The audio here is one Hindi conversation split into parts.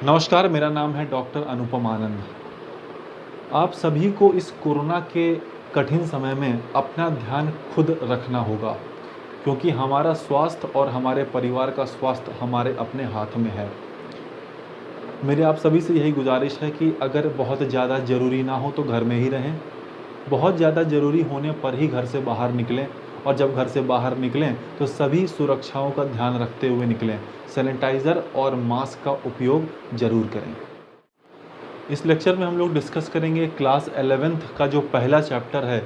नमस्कार, मेरा नाम है डॉक्टर अनुपम आनंद। आप सभी को इस कोरोना के कठिन समय में अपना ध्यान खुद रखना होगा, क्योंकि हमारा स्वास्थ्य और हमारे परिवार का स्वास्थ्य हमारे अपने हाथ में है। मेरी आप सभी से यही गुजारिश है कि अगर बहुत ज़्यादा ज़रूरी ना हो तो घर में ही रहें, बहुत ज़्यादा ज़रूरी होने पर ही घर से बाहर निकलें, और जब घर से बाहर निकलें तो सभी सुरक्षाओं का ध्यान रखते हुए निकलें। सैनिटाइज़र और मास्क का उपयोग ज़रूर करें। इस लेक्चर में हम लोग डिस्कस करेंगे क्लास 11th का जो पहला चैप्टर है,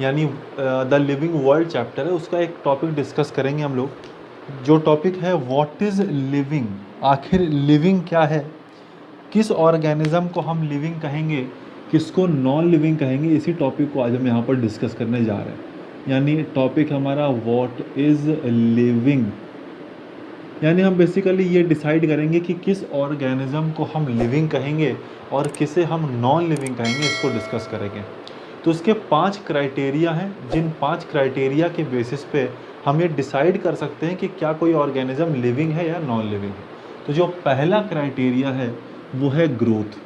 यानी द लिविंग वर्ल्ड चैप्टर है, उसका एक टॉपिक डिस्कस करेंगे हम लोग। जो टॉपिक है व्हाट इज़ लिविंग, आखिर लिविंग क्या है, किस ऑर्गेनिज्म को हम लिविंग कहेंगे, किसको नॉन लिविंग कहेंगे, इसी टॉपिक को आज हम यहाँ पर डिस्कस करने जा रहे हैं। यानी टॉपिक हमारा व्हाट इज़ लिविंग, यानी हम बेसिकली ये डिसाइड करेंगे कि किस ऑर्गेनिज्म को हम लिविंग कहेंगे और किसे हम नॉन लिविंग कहेंगे, इसको डिस्कस करेंगे। तो इसके 5 क्राइटेरिया हैं, जिन 5 क्राइटेरिया के बेसिस पे हम ये डिसाइड कर सकते हैं कि क्या कोई ऑर्गेनिज्म लिविंग है या नॉन लिविंग है। तो जो पहला क्राइटेरिया है वो है ग्रोथ।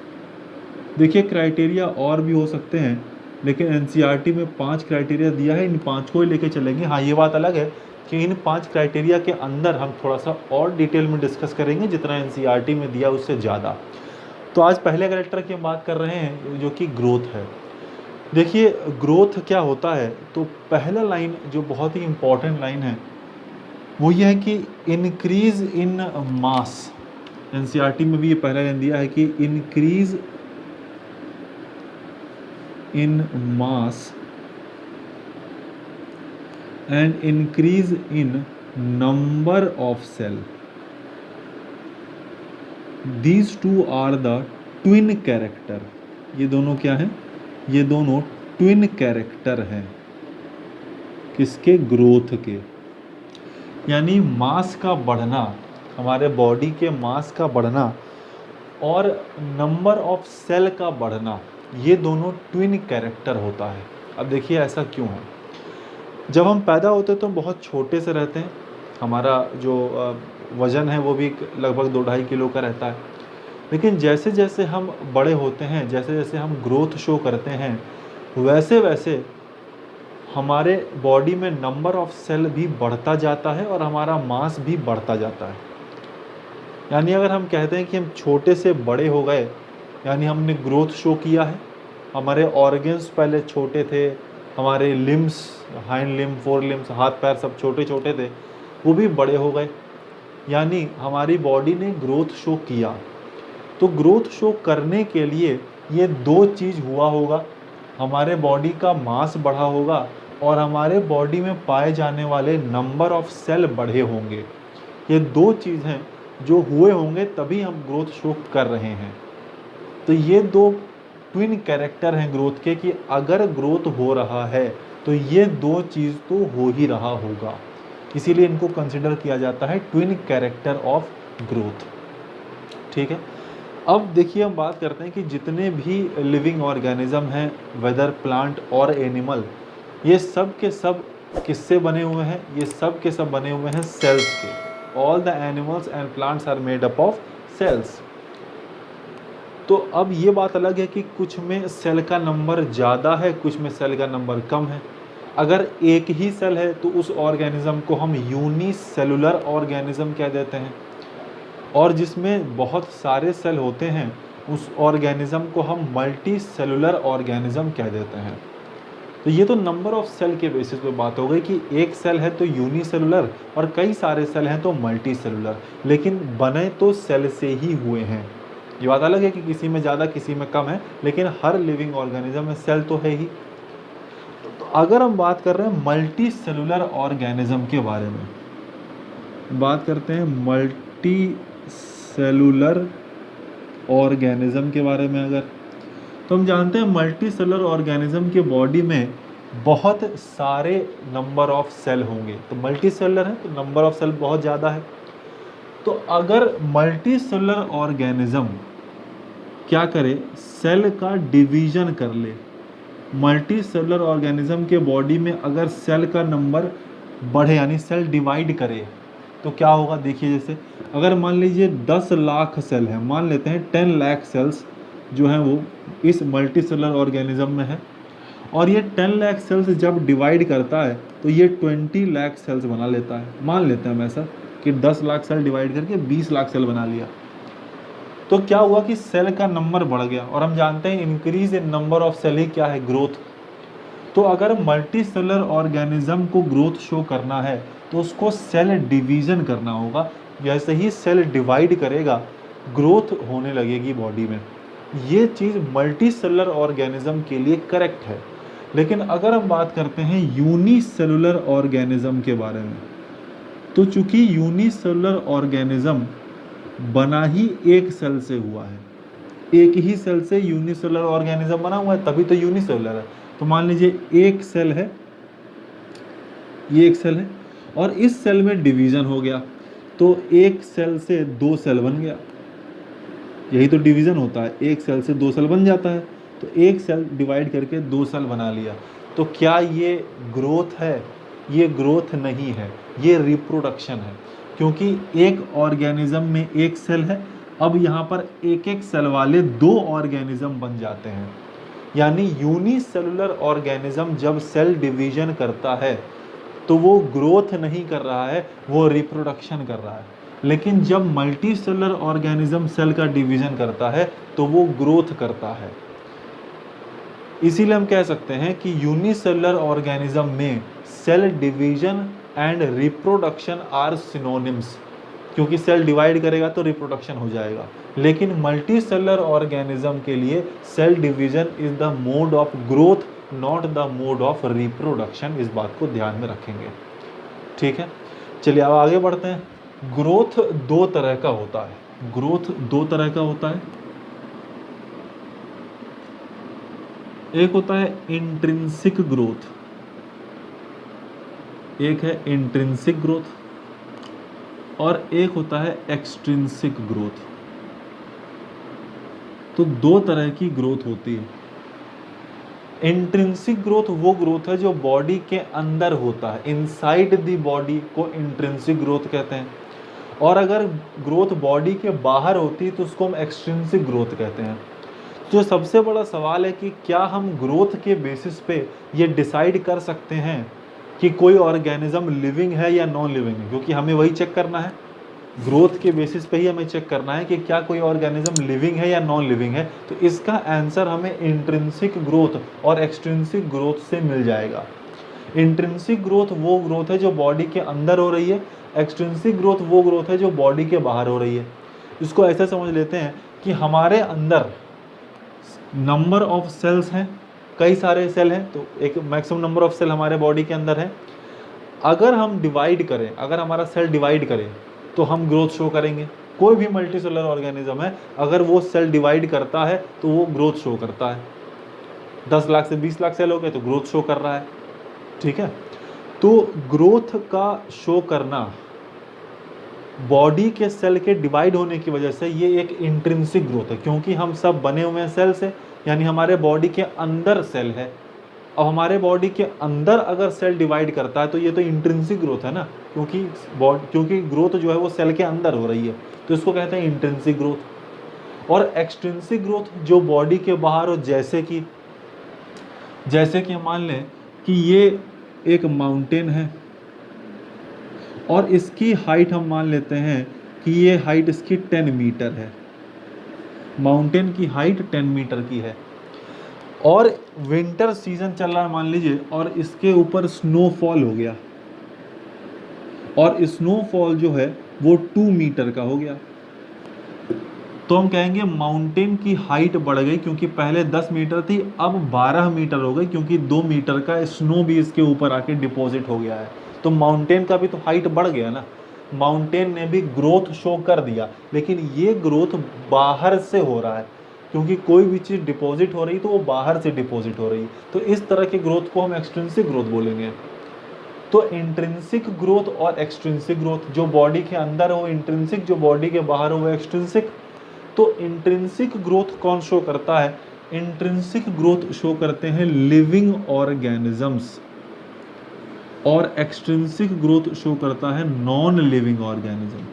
देखिए, क्राइटेरिया और भी हो सकते हैं, लेकिन एनसीईआरटी में 5 क्राइटेरिया दिया है, इन 5 को ही लेके चलेंगे। हाँ, ये बात अलग है कि इन 5 क्राइटेरिया के अंदर हम थोड़ा सा और डिटेल में डिस्कस करेंगे, जितना एनसीईआरटी में दिया उससे ज़्यादा। तो आज पहले कैरेक्टर की हम बात कर रहे हैं, जो कि ग्रोथ है। देखिए, ग्रोथ क्या होता है, तो पहला लाइन जो बहुत ही इम्पॉर्टेंट लाइन है वो ये है कि इंक्रीज इन मास। एनसीईआरटी में भी ये पहला लाइन दिया है कि increase in mass and increase in number of cell. These two are the twin character. ये दोनों क्या हैं? ये दोनों ट्विन कैरेक्टर हैं। किसके? ग्रोथ के। यानी मास का बढ़ना, हमारे बॉडी के मास का बढ़ना और नंबर ऑफ सेल का बढ़ना, ये दोनों ट्विन कैरेक्टर होता है। अब देखिए ऐसा क्यों है। जब हम पैदा होते हैं तो बहुत छोटे से रहते हैं, हमारा जो वज़न है वो भी लगभग 2-2.5 किलो का रहता है। लेकिन जैसे जैसे हम बड़े होते हैं, जैसे जैसे हम ग्रोथ शो करते हैं, वैसे वैसे हमारे बॉडी में नंबर ऑफ सेल भी बढ़ता जाता है और हमारा मास भी बढ़ता जाता है। यानी अगर हम कहते हैं कि हम छोटे से बड़े हो गए, यानी हमने ग्रोथ शो किया है। हमारे ऑर्गन्स पहले छोटे थे, हमारे limbs, hind limb, four limbs, हाथ पैर सब छोटे छोटे थे, वो भी बड़े हो गए। यानी हमारी बॉडी ने ग्रोथ शो किया। तो ग्रोथ शो करने के लिए ये 2 चीज़ हुआ होगा, हमारे बॉडी का मास बढ़ा होगा और हमारे बॉडी में पाए जाने वाले नंबर ऑफ सेल बढ़े होंगे। ये 2 चीज़ हैं जो हुए होंगे, तभी हम ग्रोथ शो कर रहे हैं। तो ये 2 ट्विन कैरेक्टर हैं ग्रोथ के, कि अगर ग्रोथ हो रहा है तो ये 2 चीज़ तो हो ही रहा होगा, इसीलिए इनको कंसिडर किया जाता है ट्विन कैरेक्टर ऑफ ग्रोथ। ठीक है, अब देखिए हम बात करते हैं कि जितने भी लिविंग ऑर्गेनिज्म हैं, वेदर प्लांट और एनिमल, ये सब के सब किससे बने हुए हैं? ये सब के सब बने हुए हैं सेल्स के। All the animals and plants are made up of cells. तो अब ये बात अलग है कि कुछ में सेल का नंबर ज़्यादा है, कुछ में सेल का नंबर कम है। अगर एक ही सेल है तो उस ऑर्गेनिज्म को हम यूनिसेलुलर ऑर्गेनिज्म कह देते हैं, और जिसमें बहुत सारे सेल होते हैं उस ऑर्गेनिज्म को हम मल्टी सेलुलर ऑर्गेनिज्म कह देते हैं। तो ये तो नंबर ऑफ सेल के बेसिस पे बात हो गई कि एक सेल है तो यूनिसेलुलर और कई सारे सेल हैं तो मल्टी सेलुलर, लेकिन बने तो सेल से ही हुए हैं। ये बात अलग है कि किसी में ज़्यादा किसी में कम है, लेकिन हर लिविंग ऑर्गेनिज्म में सेल तो है ही। तो अगर हम बात कर रहे हैं मल्टी सेलुलर ऑर्गेनिज्म के बारे में, बात करते हैं मल्टी सेलुलर ऑर्गेनिज्म के बारे में, अगर तो हम जानते हैं मल्टी सेलुलर ऑर्गेनिज्म के बॉडी में बहुत सारे नंबर ऑफ सेल होंगे। तो मल्टी सेलुलर है तो नंबर ऑफ सेल बहुत ज़्यादा है। तो अगर मल्टी सेलुलर ऑर्गेनिज्म क्या करे, सेल का डिवीजन कर ले, मल्टी सेलुलर ऑर्गेनिज्म के बॉडी में अगर सेल का नंबर बढ़े यानी सेल डिवाइड करे तो क्या होगा, देखिए जैसे अगर मान लीजिए 10 लाख सेल हैं, मान लेते हैं 10 लाख सेल्स जो हैं वो इस मल्टी सेलुलर ऑर्गेनिज्म में है, और ये 10 लाख सेल्स जब डिवाइड करता है तो ये 20 लाख सेल्स बना लेता है। मान लेते हैं हम ऐसा कि 10 लाख सेल डिवाइड करके 20 लाख सेल बना लिया, तो क्या हुआ कि सेल का नंबर बढ़ गया, और हम जानते हैं increase in number of cell ही क्या है, ग्रोथ। तो अगर मल्टी सेलुलर ऑर्गेनिज्म को ग्रोथ शो करना है तो उसको सेल डिवीजन करना होगा, जैसे ही सेल डिवाइड करेगा ग्रोथ होने लगेगी बॉडी में। ये चीज़ मल्टी सेलुलर ऑर्गेनिज्म के लिए करेक्ट है। लेकिन अगर हम बात करते हैं यूनिसेलुलर ऑर्गेनिज्म के बारे में, तो चूंकि यूनिसेलुलर ऑर्गेनिज्म बना ही एक सेल से हुआ है, एक ही सेल से यूनिसेलुलर ऑर्गेनिज्म बना हुआ है, तभी तो यूनिसेलुलर है। तो मान लीजिए एक सेल है, ये एक सेल है, और इस सेल में डिवीजन हो गया, तो एक सेल से 2 सेल बन गया। यही तो डिवीजन होता है, एक सेल से 2 सेल बन जाता है। तो एक सेल डिवाइड करके 2 सेल बना लिया, तो क्या ये ग्रोथ है? ये ग्रोथ नहीं है, ये रिप्रोडक्शन है। क्योंकि एक ऑर्गेनिज्म में एक सेल है, अब यहाँ पर एक एक सेल वाले 2 ऑर्गेनिज्म बन जाते हैं। यानी यूनिसेलुलर ऑर्गेनिज्म जब सेल डिवीजन करता है तो वो ग्रोथ नहीं कर रहा है, वो रिप्रोडक्शन कर रहा है। लेकिन जब मल्टी सेलुलर ऑर्गेनिज्म सेल का डिवीजन करता है तो वो ग्रोथ करता है। इसीलिए हम कह सकते हैं कि यूनिसेलुलर ऑर्गेनिज्म में cell division and reproduction are synonyms, क्योंकि सेल डिवाइड करेगा तो रिप्रोडक्शन हो जाएगा। लेकिन मल्टी सेलुलर ऑर्गेनिज्म के लिए cell division is the mode of growth, not the mode of reproduction. इस बात को ध्यान में रखेंगे, ठीक है। चलिए अब आगे बढ़ते हैं। ग्रोथ 2 तरह का होता है, ग्रोथ 2 तरह का होता है। एक होता है इंट्रिंसिक ग्रोथ, एक है इंट्रिंसिक ग्रोथ, और एक होता है एक्सट्रिंसिक ग्रोथ। तो 2 तरह की ग्रोथ होती है। इंट्रिंसिक ग्रोथ वो ग्रोथ है जो बॉडी के अंदर होता है, इनसाइड द बॉडी को इंट्रिंसिक ग्रोथ कहते हैं। और अगर ग्रोथ बॉडी के बाहर होती है तो उसको हम एक्सट्रिंसिक ग्रोथ कहते हैं। जो सबसे बड़ा सवाल है कि क्या हम ग्रोथ के बेसिस पे ये डिसाइड कर सकते हैं कि कोई ऑर्गेनिज्म लिविंग है या नॉन लिविंग है, क्योंकि हमें वही चेक करना है। ग्रोथ के बेसिस पे ही हमें चेक करना है कि क्या कोई ऑर्गेनिज्म लिविंग है या नॉन लिविंग है। तो इसका आंसर हमें इंट्रिंसिक ग्रोथ और एक्सट्रिंसिक ग्रोथ से मिल जाएगा। इंट्रिंसिक ग्रोथ वो ग्रोथ है जो बॉडी के अंदर हो रही है, एक्सट्रिंसिक ग्रोथ वो ग्रोथ है जो बॉडी के बाहर हो रही है। इसको ऐसे समझ लेते हैं कि हमारे अंदर नंबर ऑफ सेल्स हैं, कई सारे सेल हैं, तो एक मैक्सिमम नंबर ऑफ सेल हमारे बॉडी के अंदर है। अगर हम डिवाइड करें, अगर हमारा सेल डिवाइड करें तो हम ग्रोथ शो करेंगे। कोई भी मल्टी सेलुलर ऑर्गेनिज्म है, अगर वो सेल डिवाइड करता है तो वो ग्रोथ शो करता है। 10 लाख से 20 लाख सेल हो गए तो ग्रोथ शो कर रहा है, ठीक है। तो ग्रोथ का शो करना बॉडी के सेल के डिवाइड होने की वजह से ये एक इंट्रिंसिक ग्रोथ है, क्योंकि हम सब बने हुए हैं सेल से, यानी हमारे बॉडी के अंदर सेल है। अब हमारे बॉडी के अंदर अगर सेल डिवाइड करता है तो ये तो इंट्रिंसिक ग्रोथ है ना, क्योंकि ग्रोथ जो है वो सेल के अंदर हो रही है, तो इसको कहते हैं इंट्रिंसिक ग्रोथ। और एक्सट्रिंसिक ग्रोथ जो बॉडी के बाहर हो, जैसे कि हम मान लें कि ये एक माउंटेन है और इसकी हाइट हम मान लेते हैं कि ये हाइट इसकी 10 मीटर है। माउंटेन की हाइट 10 मीटर की है और विंटर सीजन चल रहा है मान लीजिए, और इसके ऊपर स्नोफॉल हो गया, और स्नोफॉल जो है वो 2 मीटर का हो गया। तो हम कहेंगे माउंटेन की हाइट बढ़ गई, क्योंकि पहले 10 मीटर थी, अब 12 मीटर हो गई, क्योंकि 2 मीटर का स्नो भी इसके ऊपर आके डिपॉजिट हो गया है। तो माउंटेन का भी तो हाइट बढ़ गया ना, माउंटेन ने भी ग्रोथ शो कर दिया। लेकिन ये ग्रोथ बाहर से हो रहा है, क्योंकि कोई भी चीज़ डिपॉजिट हो रही तो वो बाहर से डिपॉजिट हो रही। तो इस तरह की ग्रोथ को हम एक्सट्रिंसिक ग्रोथ बोलेंगे। तो इंट्रिंसिक ग्रोथ और एक्सट्रिंसिक ग्रोथ, जो बॉडी के अंदर हो इंट्रिंसिक, जो बॉडी के बाहर हो वो एक्सट्रिंसिक। तो इंट्रिंसिक ग्रोथ कौन शो करता है? इंट्रिंसिक ग्रोथ शो करते हैं लिविंग ऑर्गेनिजम्स और एक्सट्रिंसिक ग्रोथ शो करता है नॉन लिविंग ऑर्गेनिज्म।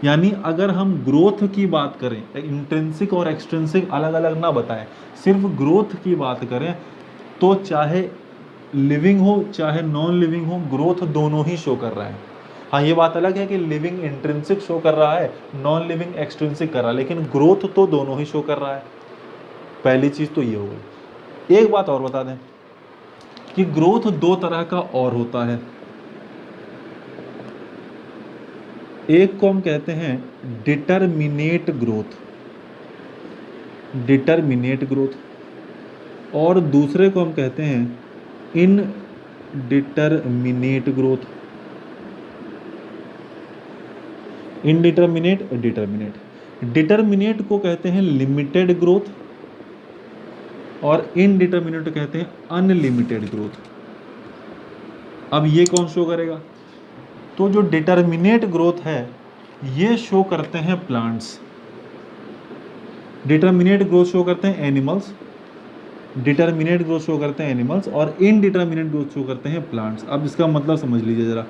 यानी अगर हम ग्रोथ की बात करें, इंट्रिंसिक और एक्सट्रिंसिक अलग अलग ना बताएं, सिर्फ ग्रोथ की बात करें, तो चाहे लिविंग हो चाहे नॉन लिविंग हो, ग्रोथ दोनों ही शो कर रहा है। हाँ, ये बात अलग है कि लिविंग इंट्रिंसिक शो कर रहा है, नॉन लिविंग एक्सट्रिंसिक कर रहा है, लेकिन ग्रोथ तो दोनों ही शो कर रहा है। पहली चीज तो ये हो गई। एक बात और बता दें कि ग्रोथ दो तरह का और होता है। एक को हम कहते हैं डिटरमिनेट ग्रोथ, डिटरमिनेट ग्रोथ, और दूसरे को हम कहते हैं indeterminate growth. Indeterminate, determinate. Determinate को कहते हैं लिमिटेड ग्रोथ और इनडिटरमिनेट कहते हैं अनलिमिटेड ग्रोथ। अब ये कौन शो करेगा? तो जो डिटरमिनेट ग्रोथ है ये शो करते हैं प्लांट्स, डिटरमिनेट ग्रोथ शो करते हैं एनिमल्स, डिटरमिनेट ग्रोथ शो करते हैं एनिमल्स, और इनडिटरमिनेट ग्रोथ शो करते हैं प्लांट्स। अब इसका मतलब समझ लीजिए जरा।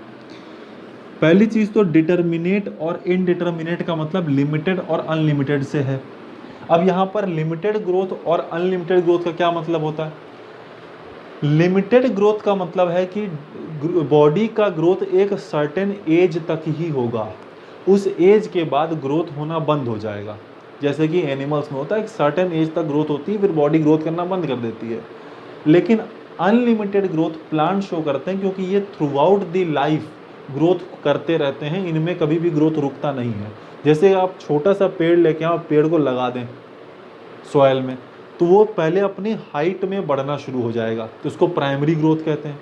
पहली चीज तो डिटरमिनेट और इनडिटरमिनेट का मतलब लिमिटेड और अनलिमिटेड से है। अब यहाँ पर लिमिटेड ग्रोथ और अनलिमिटेड ग्रोथ का क्या मतलब होता है? लिमिटेड ग्रोथ का मतलब है कि बॉडी का ग्रोथ एक सर्टेन एज तक ही होगा, उस एज के बाद ग्रोथ होना बंद हो जाएगा। जैसे कि एनिमल्स में होता है, एक सर्टेन एज तक ग्रोथ होती है, फिर बॉडी ग्रोथ करना बंद कर देती है। लेकिन अनलिमिटेड ग्रोथ प्लांट शो करते हैं, क्योंकि ये through out the life growth करते रहते हैं, इनमें कभी भी ग्रोथ रुकता नहीं है। जैसे आप छोटा सा पेड़ लेके आओ, पेड़ को लगा दें सॉइल में, तो वो पहले अपनी हाइट में बढ़ना शुरू हो जाएगा, तो उसको प्राइमरी ग्रोथ कहते हैं।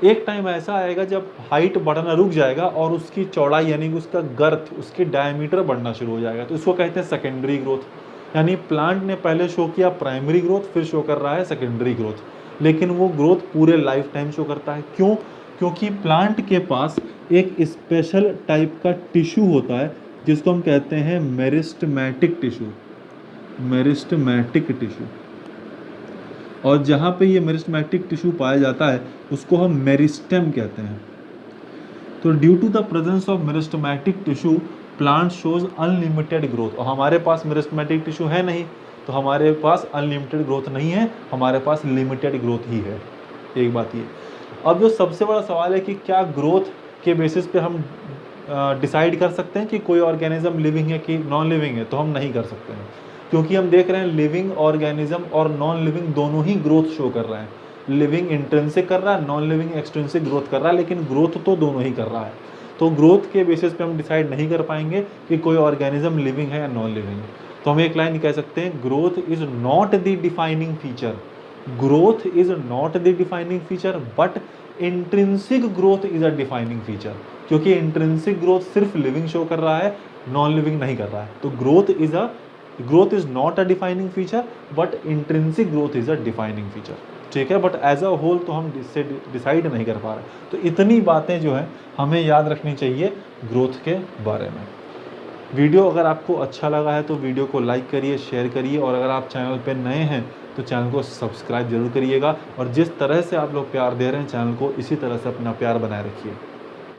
एक टाइम ऐसा आएगा जब हाइट बढ़ना रुक जाएगा और उसकी चौड़ाई यानी कि उसका गर्थ, उसकी डायमीटर बढ़ना शुरू हो जाएगा, तो इसको कहते हैं सेकेंडरी ग्रोथ। यानी प्लांट ने पहले शो किया प्राइमरी ग्रोथ, फिर शो कर रहा है सेकेंडरी ग्रोथ, लेकिन वो ग्रोथ पूरे लाइफ टाइम शो करता है। क्यों? क्योंकि प्लांट के पास एक स्पेशल टाइप का टिश्यू होता है जिसको हम कहते हैं मेरिस्टेमेटिक टिश्यू, मेरिस्टेमेटिक टिश्यू। और जहाँ पे ये मेरिस्टेमेटिक टिश्यू पाया जाता है उसको हम मेरिस्टेम कहते हैं। तो due to the presence of meristematic tissue plant shows unlimited growth. और हमारे पास मेरिस्टेमेटिक टिश्यू है नहीं, तो हमारे पास अनलिमिटेड ग्रोथ नहीं है, हमारे पास लिमिटेड ग्रोथ ही है। एक बात ये। अब जो सबसे बड़ा सवाल है कि क्या ग्रोथ के बेसिस पे हम डिसाइड कर सकते हैं कि कोई ऑर्गेनिज्म लिविंग है कि नॉन लिविंग है? तो हम नहीं कर सकते हैं, क्योंकि हम देख रहे हैं लिविंग ऑर्गेनिज्म और नॉन लिविंग दोनों ही ग्रोथ शो कर रहे हैं। लिविंग इंट्रिंसिक कर रहा है, नॉन लिविंग एक्सट्रिंसिक ग्रोथ कर रहा है, लेकिन ग्रोथ तो दोनों ही कर रहा है। तो ग्रोथ के बेसिस पे हम डिसाइड नहीं कर पाएंगे कि कोई ऑर्गेनिज्म लिविंग है या नॉन लिविंग है। तो हम एक लाइन कह सकते हैं, growth is not the defining feature, growth is not the defining feature but intrinsic growth is a defining feature. क्योंकि इंट्रिंसिक ग्रोथ सिर्फ लिविंग शो कर रहा है, नॉन लिविंग नहीं कर रहा है। तो growth is not a defining feature but intrinsic growth is a defining feature. ठीक है, बट एज अ होल तो हम इससे डिसाइड नहीं कर पा रहे। तो इतनी बातें जो है हमें याद रखनी चाहिए ग्रोथ के बारे में। वीडियो अगर आपको अच्छा लगा है तो वीडियो को लाइक करिए, शेयर करिए, और अगर आप चैनल पर नए हैं तो चैनल को सब्सक्राइब जरूर करिएगा। और जिस तरह से आप लोग प्यार दे रहे हैं चैनल को, इसी तरह से अपना प्यार बनाए रखिए।